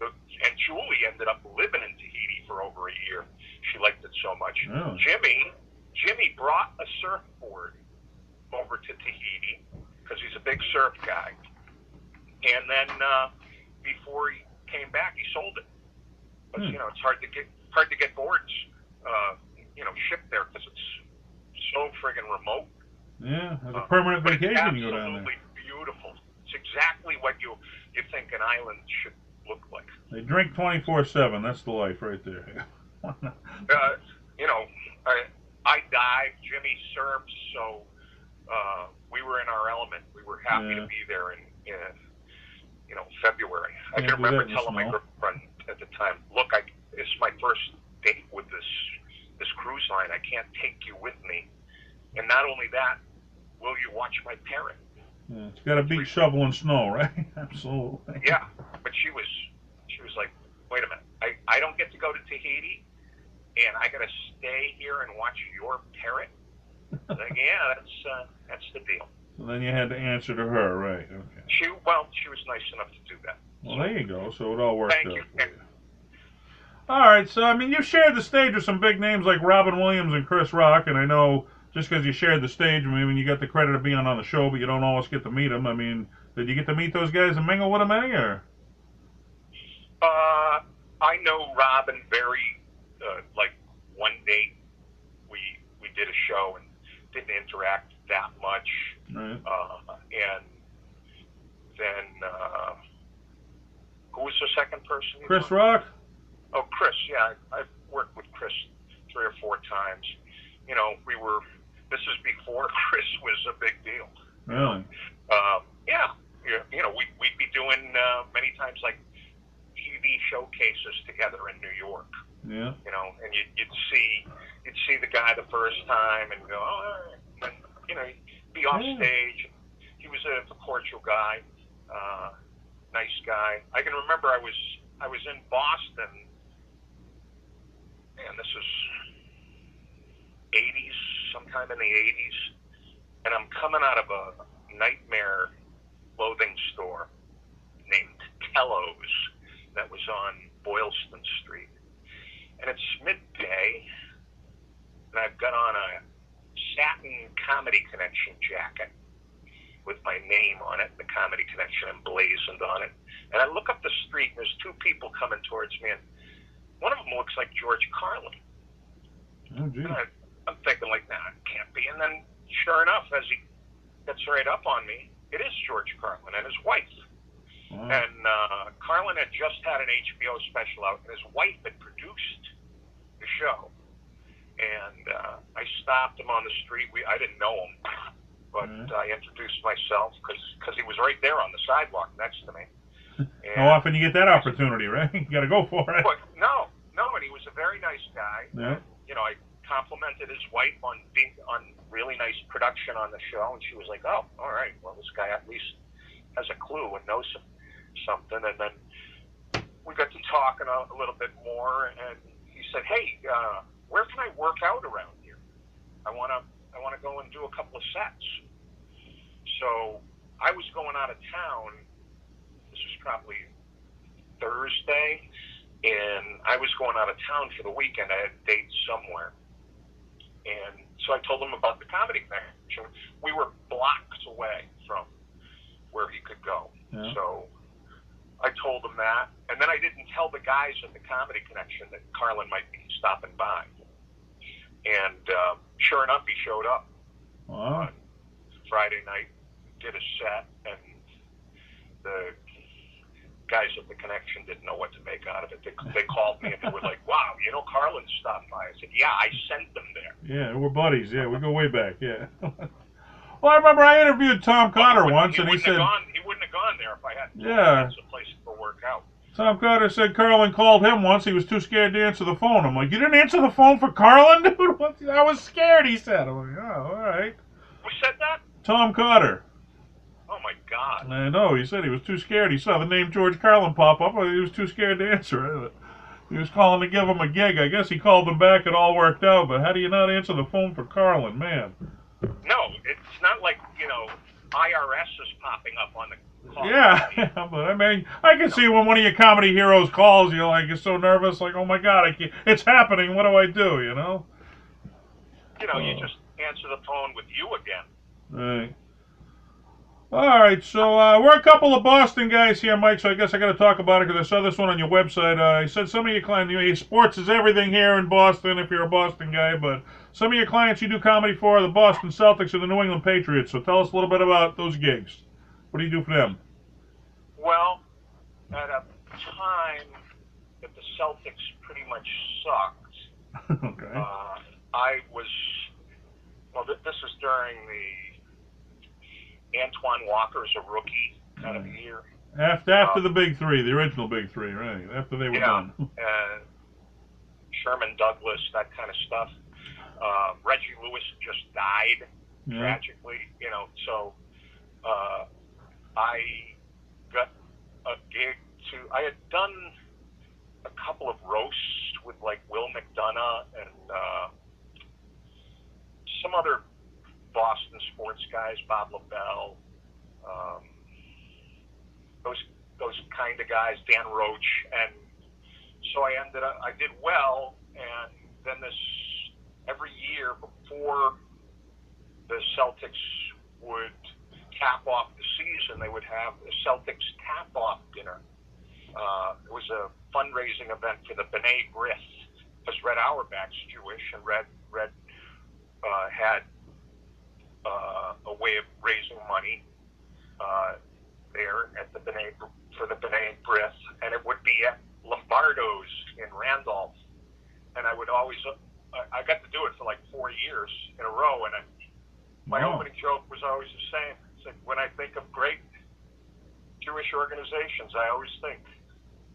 and Julie ended up living in Tahiti for over a year. She liked it so much. Oh. Jimmy brought a surfboard over to Tahiti because he's a big surf guy. And then before he came back, he sold it. But you know, it's hard to get boards, shipped there because it's so friggin' remote. Yeah, as a permanent vacation, you go down there. Absolutely beautiful. It's exactly what you think an island should look like. They drink 24/7. That's the life right there. I dive. Jimmy surfs, so we were in our element. We were happy to be there in February. I can remember telling my girlfriend at the time, "Look, as my first date with this cruise line. I can't take you with me. And not only that, will you watch my parrot? Yeah, it's got to be shoveling snow, right? Absolutely. Yeah, but she was like, wait a minute, I don't get to go to Tahiti, and I got to stay here and watch your parrot. Like, yeah, that's the deal. So then you had to answer to her, right? Okay. She was nice enough to do that. Well, there you go. So it all worked out Thank you. for you. All right. So I mean, you shared the stage with some big names like Robin Williams and Chris Rock, and I know just because you shared the stage, I mean, you got the credit of being on the show, but you don't always get to meet them. I mean, did you get to meet those guys and mingle with them any, or? I know Robin very, like one date we did a show and didn't interact that much. Right. And then, who was the second person? Chris Rock? Oh, Chris, yeah. I've worked with Chris 3 or 4 times. You know, this is before Chris was a big deal. Really? Yeah. You know, we'd be doing many times like TV showcases together in New York. Yeah. You know, and you'd see the guy the first time and go, oh, all right. And then, you know, he'd be off stage. He was a cordial guy, nice guy. I can remember I was in Boston, and this was 80s, sometime in the 80s, and I'm coming out of a nightmare clothing store named Tello's that was on Boylston Street. And it's midday, and I've got on a satin Comedy Connection jacket with my name on it, the Comedy Connection emblazoned on it. And I look up the street, and there's 2 people coming towards me, and one of them looks like George Carlin. Oh, geez. And I'm thinking, like, nah, it can't be. And then, sure enough, as he gets right up on me, it is George Carlin and his wife. Wow. And Carlin had just had an HBO special out, and his wife had produced the show. And I stopped him on the street. I didn't know him, but I introduced myself because he was right there on the sidewalk next to me. And how often you get that opportunity, right? You got to go for it. But no, and he was a very nice guy. Yeah. You know, I complimented his wife on really nice production on the show, and she was like, "Oh, all right. Well, this guy at least has a clue and knows something." And then we got to talking a little bit more, and he said, "Hey, where can I work out around here? I want to go and do a couple of sets." So I was going out of town. This was probably Thursday, and I was going out of town for the weekend. I had dates somewhere. And so I told him about the Comedy Connection. We were blocks away from where he could go. Yeah. So I told him that. And then I didn't tell the guys at the Comedy Connection that Carlin might be stopping by. And sure enough, he showed up on Friday night, did a set, and the guys at the Connection didn't know what to make out of it. They called me and they were like, "Wow, you know, Carlin stopped by." I said, "Yeah, I sent them there." Yeah, we're buddies. Yeah, we go way back. Yeah. Well, I remember I interviewed Tom Cotter once, and he said he wouldn't have gone there if I hadn't. Yeah. It's a place to work out. Tom Cotter said Carlin called him once. He was too scared to answer the phone. I'm like, "You didn't answer the phone for Carlin, dude?" I was scared. He said, "I'm like, oh, all right." Who said that? Tom Cotter. Oh my God. I know. He said he was too scared. He saw the name George Carlin pop up, and he was too scared to answer it. He was calling to give him a gig. I guess he called him back. It all worked out. But how do you not answer the phone for Carlin, man? No, it's not like, you know, IRS is popping up on the call. Yeah, but I mean, I can see when one of your comedy heroes calls, you're like, you're so nervous, like, oh my God, it's happening. What do I do? You know? You know, you just answer the phone with you again. Right. All right, so we're a couple of Boston guys here, Mike, so I guess I got to talk about it because I saw this one on your website. You said some of your clients, sports is everything here in Boston if you're a Boston guy, but some of your clients you do comedy for are the Boston Celtics and the New England Patriots, so tell us a little bit about those gigs. What do you do for them? Well, at a time that the Celtics pretty much sucked, okay. I was, well, this was during the Antoine Walker's a rookie kind of year. After the big three, the original big three, right? After they were done. Sherman Douglas, that kind of stuff. Reggie Lewis just died tragically, you know. So I got a gig I had done a couple of roasts with like Will McDonough and some other Boston sports guys, Bob LaBelle, those kind of guys, Dan Roach, and so I did well, and then every year before the Celtics would cap off the season, they would have the Celtics tap-off dinner. It was a fundraising event for the B'nai B'rith, because Red Auerbach's Jewish, and Red had a way of raising money there at for the B'nai B'rith, and it would be at Lombardo's in Randolph, and I would always I got to do it for like 4 years in a row, and my opening joke was always the same. It's like, when I think of great Jewish organizations, I always think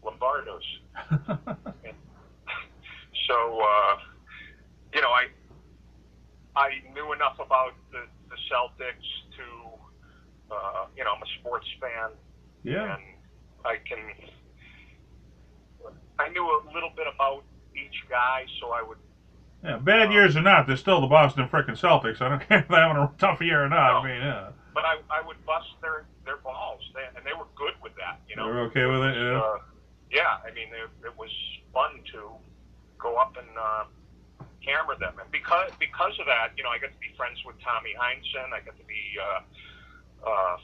Lombardo's. So you know, I knew enough about the Celtics to you know, I'm a sports fan, and I knew a little bit about each guy, so I would. Yeah, bad years or not, they're still the Boston frickin' Celtics. I don't care if they're having a tough year or not. No, I mean, yeah. But I would bust their balls, and they were good with that. You know, they were okay with it. Yeah. Yeah, I mean, it was fun to go up and hammer them, and because of that, you know, I got to be friends with Tommy Heinsohn. I got to be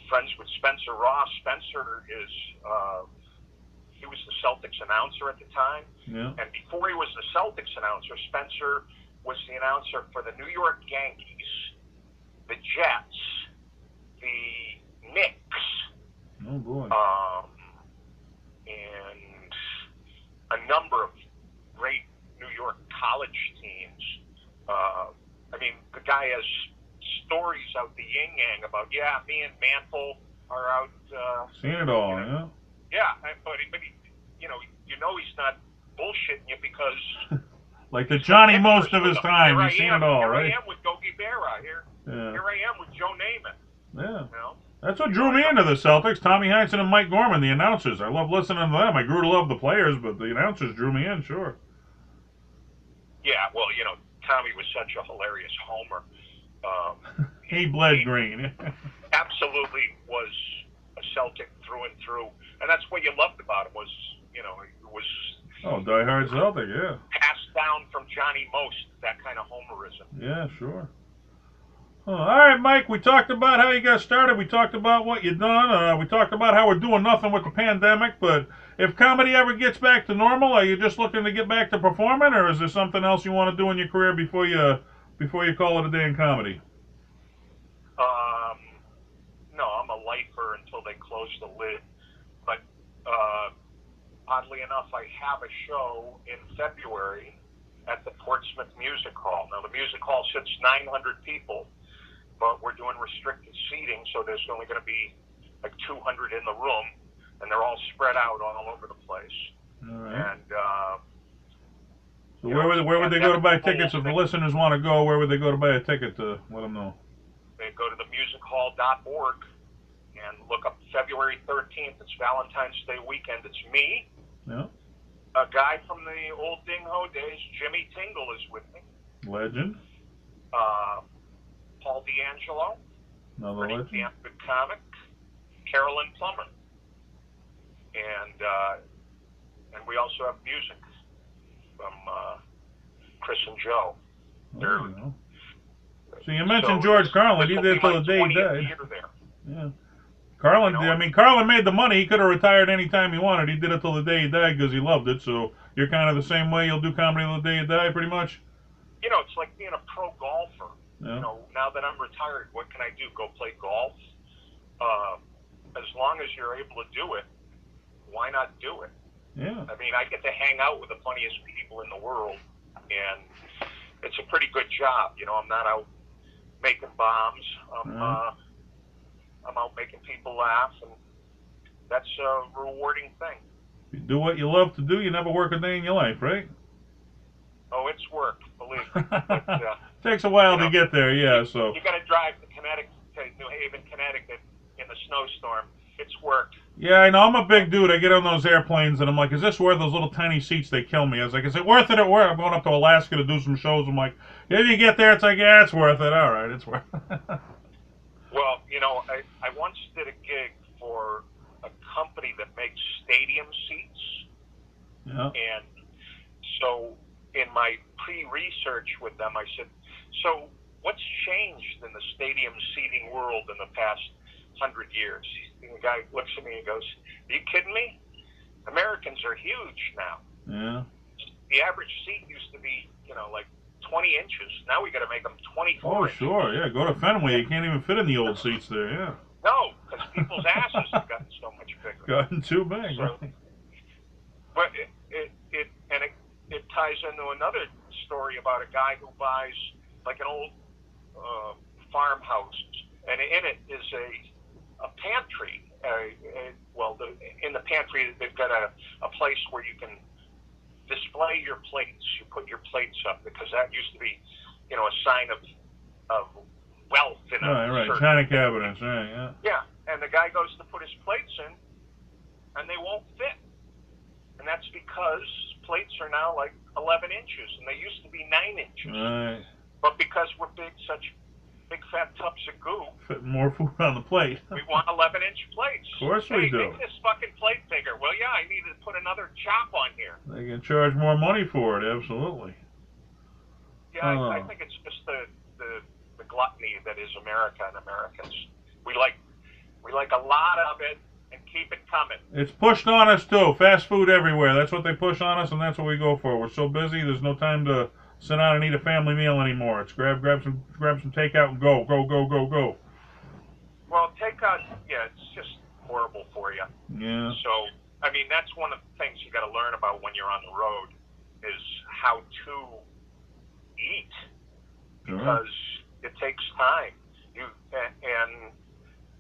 friends with Spencer Ross. Spencer is he was the Celtics announcer at the time, and before he was the Celtics announcer, Spencer was the announcer for the New York Yankees, the Jets, the Knicks, and a number of great New York college teams. I mean, the guy has stories out the yin yang about, me and Mantle are out. Seen it all, Yeah, but he, you know he's not bullshitting you because like the Johnny most of his time. You've seen it all, here right? I am with Yogi Berra. Here I am with Joe Namath. Yeah. You know? That's what drew me into the Celtics. Tommy Heinsohn and Mike Gorman, the announcers. I love listening to them. I grew to love the players, but the announcers drew me in, sure. Yeah, well, you know, Tommy was such a hilarious homer. He bled green. Absolutely was a Celtic through and through. And that's what you loved about him was, you know, it was... Oh, diehard Celtic, yeah. Passed down from Johnny Most, that kind of homerism. Yeah, sure. Oh, all right, Mike, we talked about how you got started. We talked about what you've done. We talked about how we're doing nothing with the pandemic. But if comedy ever gets back to normal, are you just looking to get back to performing, or is there something else you want to do in your career before you call it a day in comedy? No, I'm a lifer until they close the lid. But oddly enough, I have a show in February at the Portsmouth Music Hall. Now, the music hall sits 900 people, but we're doing restricted seating, so there's only going to be like 200 in the room, and they're all spread out all over the place. All right. And so where would they go to buy tickets if the listeners want to go? Where would they go to buy a ticket to let them know? They go to themusichall.org and look up February 13th. It's Valentine's Day weekend. It's me. Yeah. A guy from the old Ding Ho days, Jimmy Tingle, is with me. Legend. Paul D'Angelo. Another pretty legend. damn good comic. Carolyn Plummer. And we also have music from Chris and Joe. So you mentioned George Carlin. He did it till the day he died. Yeah. Carlin, you know, I mean, Carlin made the money. He could have retired any time he wanted. He did it till the day he died because he loved it. So you're kind of the same way. You'll do comedy till the day you die, pretty much. You know, it's like being a pro golfer. Yeah. You know, now that I'm retired, what can I do? Go play golf? As long as you're able to do it, why not do it? Yeah. I mean, I get to hang out with the funniest people in the world, and it's a pretty good job. You know, I'm not out making bombs. I'm out making people laugh, and that's a rewarding thing. You do what you love to do, you never work a day in your life, right? Oh, it's work, believe me. But, Takes a while you to know, get there, yeah. So you got to drive to New Haven, Connecticut in the snowstorm. It's work. yeah, I know. I'm a big dude. I get on those airplanes and I'm like, is this worth those little tiny seats? They kill me. I was like, is it worth it at work? I'm going up to Alaska to do some shows. I'm like, if you get there, it's like, yeah, it's worth it. All right, it's worth it. Well, I once did a gig for a company that makes stadium seats, Yeah. and so in my pre-research with them, I said, so what's changed in the stadium seating world in the past 100 years? And the guy looks at me and goes, are you kidding me? Americans are huge now. Yeah. The average seat used to be, like 20 inches. Now we got to make them 24 Oh, inches. sure. Yeah, go to Fenway. You can't even fit in the old seats there. Yeah. No, because people's asses have gotten so much bigger. Gotten too big. So, Right? but it ties into another story about a guy who buys like an old farmhouse, and in it is a pantry. In the pantry they've got a place where you can display your plates. You put your plates up because that used to be, a sign of wealth in a Right. certain China cabinets. Right. Yeah. Yeah, and the guy goes to put his plates in, and they won't fit. And that's because plates are now like 11 inches, and they used to be 9 inches. Right. But because we're such big fat tubs of goo, Fit more food on the plate. we want 11-inch plates. Of course we do. Make this fucking plate bigger. Well, yeah, I needed to put another chop on here. They can charge more money for it. Absolutely. Yeah, I think it's just the gluttony that is America and Americans. We like a lot of it and keep it coming. It's pushed on us too. Fast food everywhere. That's what they push on us, and that's what we go for. We're so busy. There's no time to sit down and eat a family meal anymore. It's grab some takeout and go. Well, takeout, yeah, it's just horrible for you. Yeah. So, I mean, that's one of the things you got to learn about when you're on the road is how to eat, because it takes time. And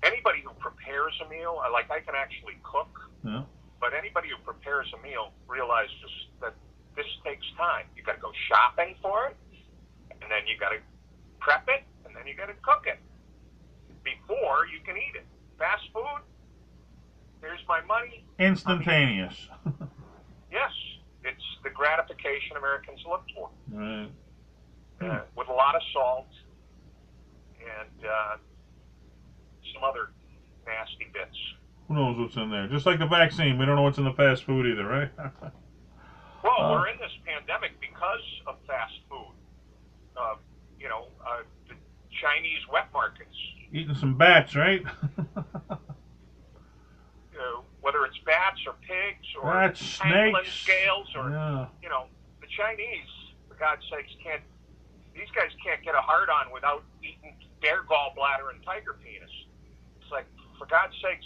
anybody who prepares a meal, I can actually cook, Yeah. but anybody who prepares a meal realizes that this takes time. You got to go shopping for it, and then you got to prep it, and then you got to cook it before you can eat it. Fast food, here's my money. Instantaneous. Yes, it's the gratification Americans look for. Right. With a lot of salt and some other nasty bits. Who knows what's in there? Just like the vaccine, we don't know what's in the fast food either, right? Well, we're in this pandemic because of fast food. The Chinese wet markets. Eating some bats, right? Whether it's bats or pigs or Bats, pangolin snakes. scales or, Yeah. the Chinese, for God's sakes, these guys can't get a hard on without eating bear gallbladder and tiger penis. It's like, for God's sakes,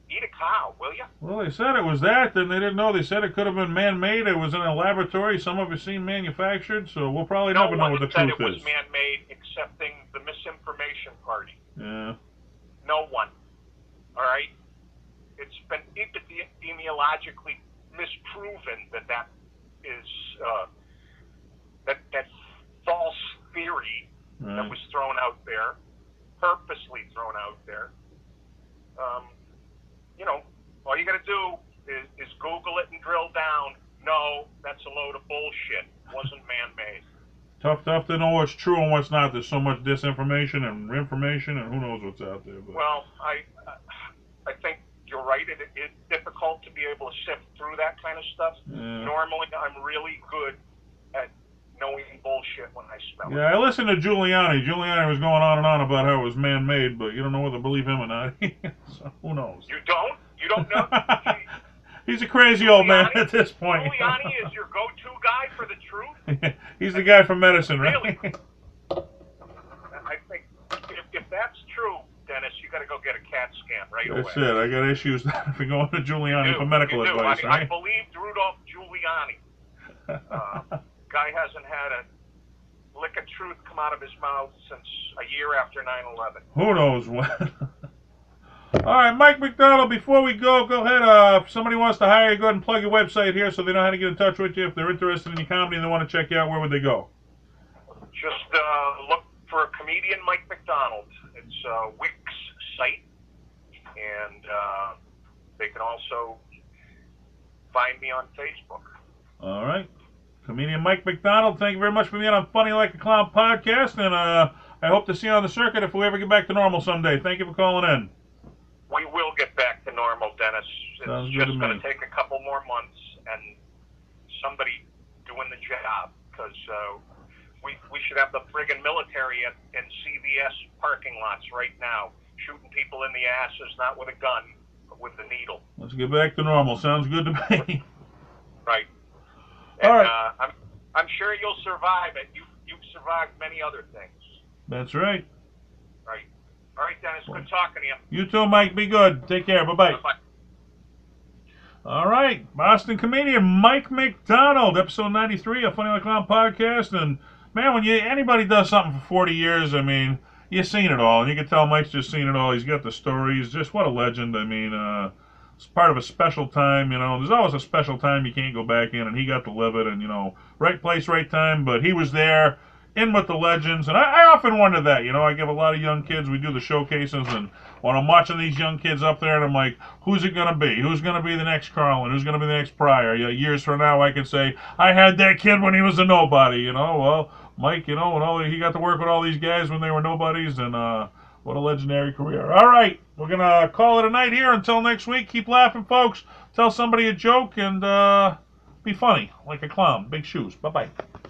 eat a cow, will you? Well, they said it was that, then they didn't know. They said it could have been man-made. It was in a laboratory. Some of it seemed manufactured, so we'll probably never know what the said truth it was is. man-made, excepting the misinformation party. Yeah. No one. All right? It's been epidemiologically misproven that is that false theory that was thrown out there, purposely thrown out there. All you got to do is Google it and drill down. No, that's a load of bullshit. It wasn't man-made. Tough to know what's true and what's not. There's so much disinformation and information, and who knows what's out there. But. Well, I think you're right. It's difficult to be able to sift through that kind of stuff. Yeah. Normally, I'm really good at knowing bullshit when I smell it. Yeah, I listened to Giuliani. Giuliani was going on and on about how it was man-made, but you don't know whether to believe him or not. So who knows? You don't? You don't know? He's a crazy old man at this point. Giuliani is your go-to guy for the truth? He's the guy from medicine, right? Really? I think if that's true, Dennis, you got to go get a CAT scan right away. That's it. I got issues if we go into Giuliani for medical advice, I right? believed Rudolph Giuliani. Guy hasn't had a lick of truth come out of his mouth since a year after 9/11. Who knows when? All right, Mike McDonald, before we go ahead. If somebody wants to hire you, go ahead and plug your website here so they know how to get in touch with you. If they're interested in your comedy and they want to check you out, where would they go? Just look for a comedian, Mike McDonald. It's Wix site, and they can also find me on Facebook. All right. Comedian Mike McDonald, thank you very much for being on Funny Like a Clown podcast, and I hope to see you on the circuit if we ever get back to normal someday. Thank you for calling in. We will get back to normal, Dennis. Sounds It's good just to going me. to take a couple more months and somebody doing the job, because we should have the friggin' military in CVS parking lots right now, shooting people in the asses, not with a gun, but with the needle. Let's get back to normal. Sounds good to me. Right. All And right. I'm sure you'll survive it. You've survived many other things. That's right. Right. All right, Dennis. Good talking to you. You too, Mike. Be good. Take care. Bye-bye. Bye. All right. Boston comedian Mike McDonald, episode 93 of Funny Like a Clown podcast. And, man, when anybody does something for 40 years, I mean, you've seen it all. And you can tell Mike's just seen it all. He's got the stories. Just what a legend. I mean, it's part of a special time, you know. There's always a special time you can't go back in, and he got to live it. And, you know, right place, right time. But he was there, in with the legends. And I often wonder that, you know. I give a lot of young kids, we do the showcases, and when I'm watching these young kids up there, and I'm like, who's it going to be? Who's going to be the next Carlin? Who's going to be the next Pryor? You know, years from now, I can say, I had that kid when he was a nobody, you know. Well, Mike, you know, he got to work with all these guys when they were nobodies, and what a legendary career. All right, we're going to call it a night here. Until next week, keep laughing, folks. Tell somebody a joke, and be funny, like a clown. Big shoes. Bye-bye.